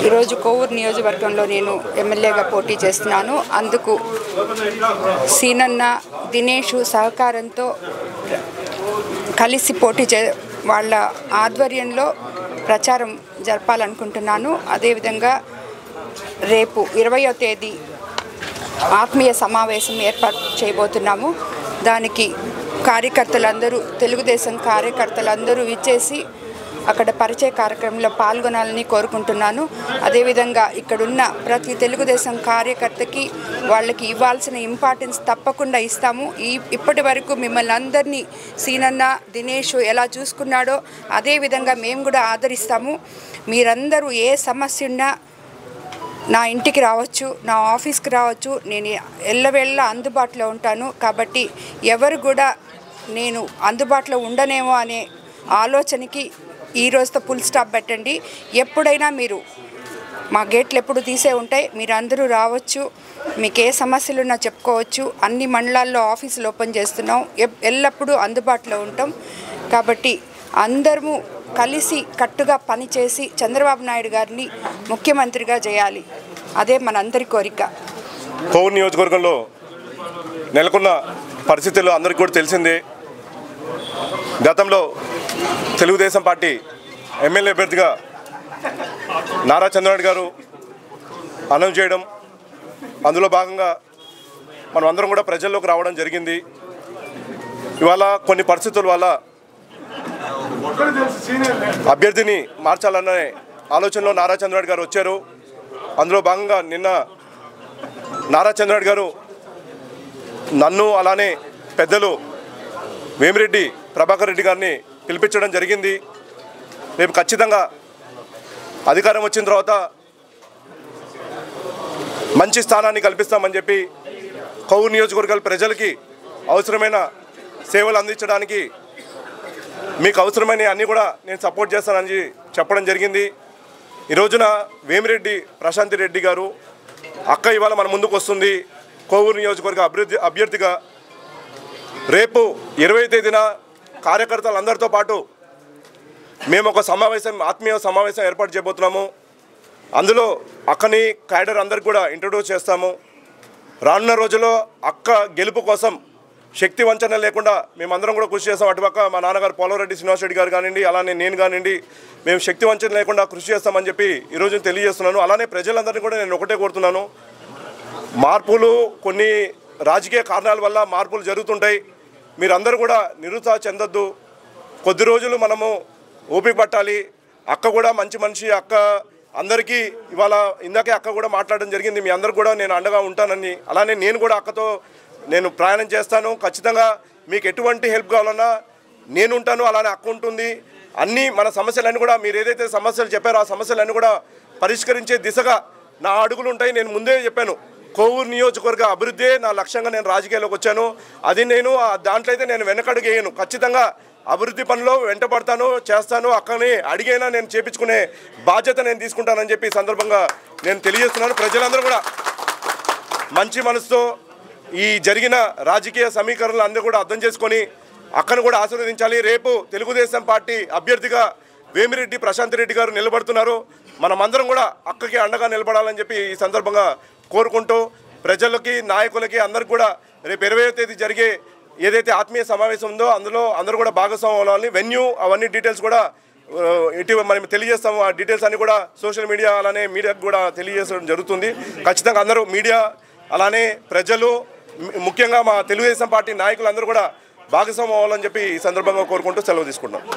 ఈరోజు కోవూరు నియోజకవర్గంలో నేను ఎమ్మెల్యేగా పోటీ చేస్తున్నాను. అందుకు సీనన్న దినేష్ సహకారంతో కలిసి వాళ్ళ ఆధ్వర్యంలో ప్రచారం జరపాలనుకుంటున్నాను. అదేవిధంగా రేపు 20వ తేదీ ఆత్మీయ సమావేశం ఏర్పాటు చేయబోతున్నాము. దానికి కార్యకర్తలందరూ, తెలుగుదేశం కార్యకర్తలందరూ ఇచ్చేసి అక్కడ పరిచయ కార్యక్రమంలో పాల్గొనాలని కోరుకుంటున్నాను. అదేవిధంగా ఇక్కడున్న ప్రతి తెలుగుదేశం కార్యకర్తకి వాళ్ళకి ఇవ్వాల్సిన ఇంపార్టెన్స్ తప్పకుండా ఇస్తాము. ఇప్పటి వరకు మిమ్మల్ని అందరినీ సీనన్న దినేష్ ఎలా చూసుకున్నాడో అదేవిధంగా మేము కూడా ఆదరిస్తాము. మీరందరూ ఏ సమస్య ఉన్నా నా ఇంటికి రావచ్చు, నా ఆఫీస్కి రావచ్చు. నేను ఎల్లవేళ్ళ అందుబాటులో ఉంటాను. కాబట్టి ఎవరు కూడా నేను అందుబాటులో ఉండనేమో అనే ఆలోచనకి ఈ రోజుతో ఫుల్ స్టాప్ పెట్టండి. ఎప్పుడైనా మీరు మా గేట్లు ఎప్పుడు తీసే ఉంటాయి, మీరు అందరూ రావచ్చు. మీకు ఏ సమస్యలున్నా చెప్పుకోవచ్చు. అన్ని మండలాల్లో ఆఫీసులు ఓపెన్ చేస్తున్నాం. ఎల్లప్పుడూ అందుబాటులో ఉంటాం. కాబట్టి అందరము కలిసి కట్టుగా పనిచేసి చంద్రబాబు నాయుడు గారిని ముఖ్యమంత్రిగా చేయాలి. అదే మనందరి కోరిక. కోవూరు నియోజకవర్గంలో నెలకొన్న పరిస్థితులు అందరికీ కూడా తెలిసిందే. గతంలో తెలుగుదేశం పార్టీ ఎమ్మెల్యే అభ్యర్థిగా నారా చంద్రబాబు గారు అనౌన్స్ చేయడం, అందులో భాగంగా మనం అందరం కూడా ప్రజల్లోకి రావడం జరిగింది. ఇవాళ కొన్ని పరిస్థితుల వల్ల అభ్యర్థిని మార్చాలనే ఆలోచనలో నారా చంద్రబాబు గారు వచ్చారు. అందులో భాగంగా నిన్న నారా చంద్రబాబు గారు నన్ను అలానే పెద్దలు వేమిరెడ్డి ప్రభాకర్ రెడ్డి గారిని పిలిపించడం జరిగింది. రేపు ఖచ్చితంగా అధికారం వచ్చిన తర్వాత మంచి స్థానాన్ని కల్పిస్తామని చెప్పి కోవూరు నియోజకవర్గాల ప్రజలకి అవసరమైన సేవలు అందించడానికి మీకు అవసరమైన అన్నీ కూడా నేను సపోర్ట్ చేస్తానని చెప్పడం జరిగింది. ఈ రోజున వేమిరెడ్డి ప్రశాంతి రెడ్డి గారు అక్క ఇవాళ మన ముందుకు వస్తుంది. కోవూరు నియోజకవర్గ అభ్యర్థిగా రేపు 20వ తేదీన కార్యకర్తలందరితో పాటు మేము ఒక ఆత్మీయ సమావేశం ఏర్పాటు చేయబోతున్నాము. అందులో అక్కని క్యాడర్ అందరికి కూడా ఇంట్రడ్యూస్ చేస్తాము. రానున్న రోజుల్లో అక్క గెలుపు కోసం శక్తి వంచన లేకుండా మేమందరం కూడా కృషి చేస్తాం. అటుపక్క మా నాన్నగారు పోలవరెడ్డి శ్రీనివాస్ రెడ్డి గారు కానివ్వండి, అలానే నేను కానివ్వండి, మేము శక్తి వంచన లేకుండా కృషి చేస్తామని చెప్పి ఈరోజు తెలియజేస్తున్నాను. అలానే ప్రజలందరినీ కూడా నేను ఒకటే కోరుతున్నాను, మార్పులు కొన్ని రాజకీయ కారణాల వల్ల మార్పులు జరుగుతుంటాయి. మీరందరూ కూడా నిరుత్సాహ చెందొద్దు. కొద్ది రోజులు మనము ఓపిక పట్టాలి. అక్క కూడా మంచి మనిషి. అక్క అందరికీ ఇవాళ ఇందాకే అక్క కూడా మాట్లాడడం జరిగింది, మీ అందరు కూడా నేను అండగా ఉంటానని. అలానే నేను కూడా అక్కతో నేను ప్రయాణం చేస్తాను. ఖచ్చితంగా మీకు ఎటువంటి హెల్ప్ కావాలన్నా నేను ఉంటాను, అలానే అక్క ఉంటుంది. అన్నీ మన సమస్యలన్నీ కూడా మీరు ఏదైతే సమస్యలు చెప్పారో ఆ సమస్యలన్నీ కూడా పరిష్కరించే దిశగా నా అడుగులు ఉంటాయి. నేను ముందే చెప్పాను, కోవూరు నియోజకవర్గ అభివృద్ధి నా లక్ష్యంగా నేను రాజకీయాల్లోకి వచ్చాను. అది నేను దాంట్లో అయితే నేను వెనకడుగు వేయను. ఖచ్చితంగా అభివృద్ధి పనిలో వెంటపడతాను, చేస్తాను. అక్కని అడిగైనా నేను చేపించుకునే బాధ్యత నేను తీసుకుంటానని చెప్పి ఈ సందర్భంగా నేను తెలియజేస్తున్నాను. ప్రజలందరూ కూడా మంచి మనసుతో ఈ జరిగిన రాజకీయ సమీకరణలు అందరూ కూడా అర్థం చేసుకొని అక్కను కూడా ఆశీర్వదించాలి. రేపు తెలుగుదేశం పార్టీ అభ్యర్థిగా వేమిరెడ్డి ప్రశాంత్ రెడ్డి గారు నిలబడుతున్నారు. మనమందరం కూడా అక్కకి అండగా నిలబడాలని చెప్పి ఈ సందర్భంగా కోరుకుంటూ ప్రజలకి, నాయకులకి అందరికి కూడా రేపు 20వ తేదీ జరిగే ఏదైతే ఆత్మీయ సమావేశం ఉందో అందులో అందరూ కూడా భాగస్వామ్యం అవ్వాలని, వెన్యూ అవన్నీ డీటెయిల్స్ కూడా ఇటీవల మనం తెలియజేస్తాము. ఆ డీటెయిల్స్ అన్నీ కూడా సోషల్ మీడియా అలానే మీడియాకు కూడా తెలియజేయడం జరుగుతుంది. ఖచ్చితంగా అందరూ మీడియా అలానే ప్రజలు, ముఖ్యంగా మా తెలుగుదేశం పార్టీ నాయకులందరూ కూడా భాగస్వామ్యం అవ్వాలని చెప్పి ఈ సందర్భంగా కోరుకుంటూ సెలవు తీసుకుంటున్నాం.